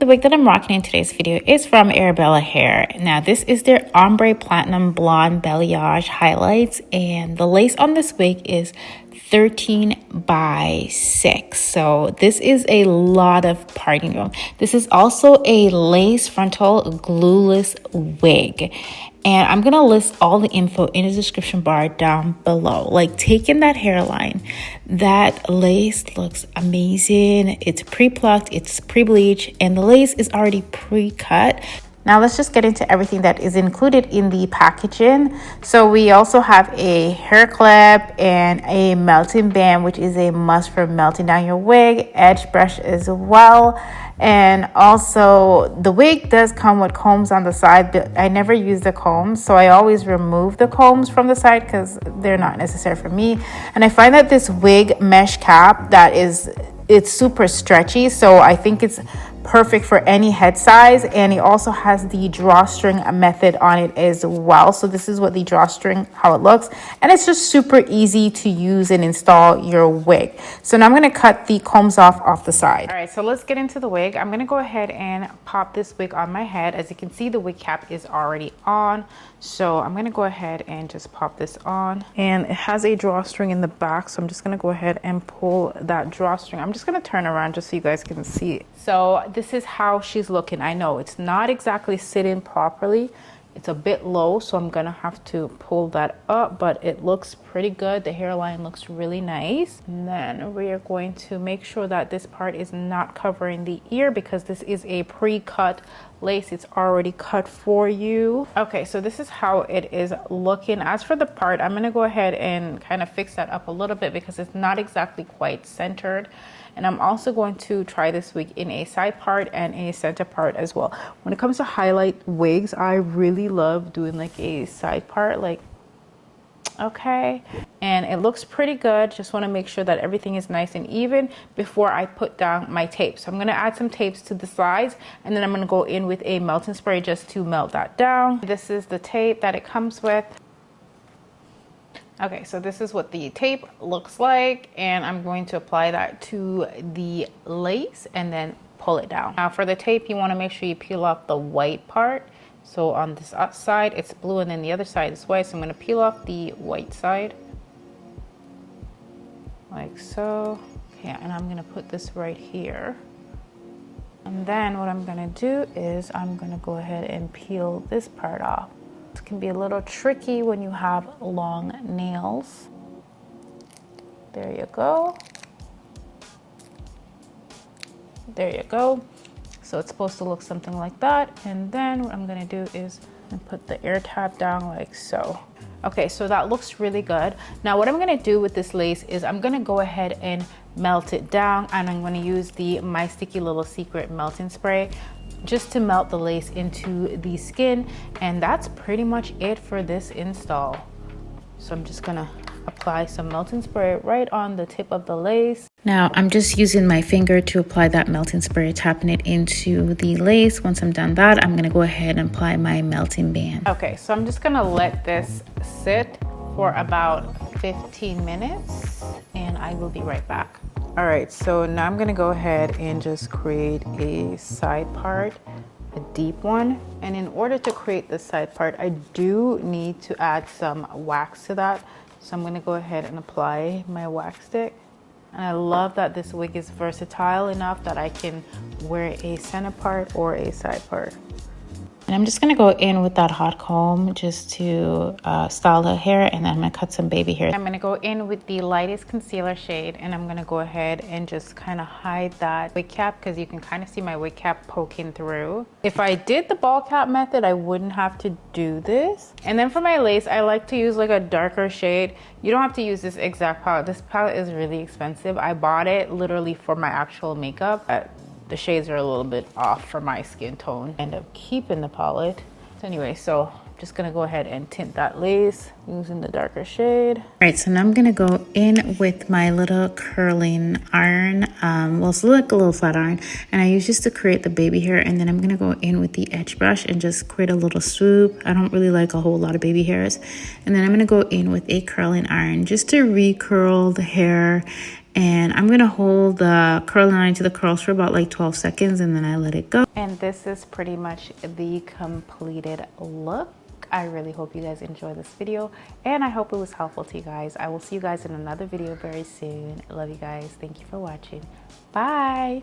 wig that I'm rocking in today's video is from Arabella Hair. Now this is their Ombre Platinum Blonde Balayage Highlights, and the lace on this wig is 13 by 6. So this is a lot of parting room. This is also a lace frontal glueless wig. And I'm going to list all the info in the description bar down below. Like, taking that hairline, that lace looks amazing. It's pre-plucked, it's pre-bleached, and the lace is already pre-cut. Now let's just get into everything that is included in the packaging. So we also have a hair clip and a melting band, which is a must for melting down your wig, edge brush as well. And also the wig does come with combs on the side, but I never use the combs, so I always remove the combs from the side because they're not necessary for me. And I find that this wig mesh cap it's super stretchy, so I think it's perfect for any head size. And it also has the drawstring method on it as well. So this is what the drawstring, how it looks, and it's just super easy to use and install your wig. So now I'm going to cut the combs off the side. All right, so let's get into the wig. I'm going to go ahead and pop this wig on my head. As you can see, the wig cap is already on, so I'm going to go ahead and just pop this on, and it has a drawstring in the back, so I'm just going to go ahead and pull that drawstring. I'm just going to turn around just so you guys can see it. So this is how she's looking. I know it's not exactly sitting properly. It's a bit low, so I'm gonna have to pull that up, but it looks pretty good. The hairline looks really nice. And then we are going to make sure that this part is not covering the ear because this is a pre-cut lace. It's already cut for you. Okay, so this is how it is looking. As for the part, I'm gonna go ahead and kind of fix that up a little bit because it's not exactly quite centered. And I'm also going to try this wig in a side part and a center part as well. When it comes to highlight wigs, I really love doing like a side part, like, okay. And it looks pretty good. Just want to make sure that everything is nice and even before I put down my tape. So I'm going to add some tapes to the sides, and then I'm going to go in with a melting spray just to melt that down. This is the tape that it comes with. Okay, so this is what the tape looks like, and I'm going to apply that to the lace and then pull it down. Now for the tape, you want to make sure you peel off the white part. So on this side it's blue and then the other side is white, so I'm going to peel off the white side like so. Okay, and I'm going to put this right here, and then what I'm going to do is I'm going to go ahead and peel this part off. It can be a little tricky when you have long nails. There you go. There you go. So it's supposed to look something like that. And then what I'm going to do is put the ear tab down like so. Okay, so that looks really good. Now what I'm going to do with this lace is I'm going to go ahead and melt it down, and I'm going to use the My Sticky Little Secret melting spray just to melt the lace into the skin. And that's pretty much it for this install. So I'm just gonna apply some melting spray right on the tip of the lace. Now I'm just using my finger to apply that melting spray, tapping it into the lace. Once I'm done that, I'm gonna go ahead and apply my melting band. Okay, so I'm just gonna let this sit for about 15 minutes and I will be right back. All right, so now I'm gonna go ahead and just create a side part, a deep one. And in order to create the side part, I do need to add some wax to that. So I'm gonna go ahead and apply my wax stick. And I love that this wig is versatile enough that I can wear a center part or a side part. And I'm just going to go in with that hot comb just to style the hair, and then I'm going to cut some baby hair. I'm going to go in with the lightest concealer shade, and I'm going to go ahead and just kind of hide that wig cap because you can kind of see my wig cap poking through. If I did the ball cap method, I wouldn't have to do this. And then for my lace, I like to use like a darker shade. You don't have to use this exact palette. This palette is really expensive. I bought it literally for my actual makeup. The shades are a little bit off for my skin tone. End up keeping the palette. So anyway, so I'm just gonna go ahead and tint that lace using the darker shade. All right, so now I'm gonna go in with my little curling iron. Well, it's like a little flat iron, and I use just to create the baby hair, and then I'm gonna go in with the edge brush and just create a little swoop. I don't really like a whole lot of baby hairs. And then I'm gonna go in with a curling iron just to recurl the hair And I'm gonna hold the curling iron to the curls for about like 12 seconds and then I let it go. And this is pretty much the completed look. I really hope you guys enjoy this video and I hope it was helpful to you guys. I will see you guys in another video very soon. I love you guys. Thank you for watching. Bye.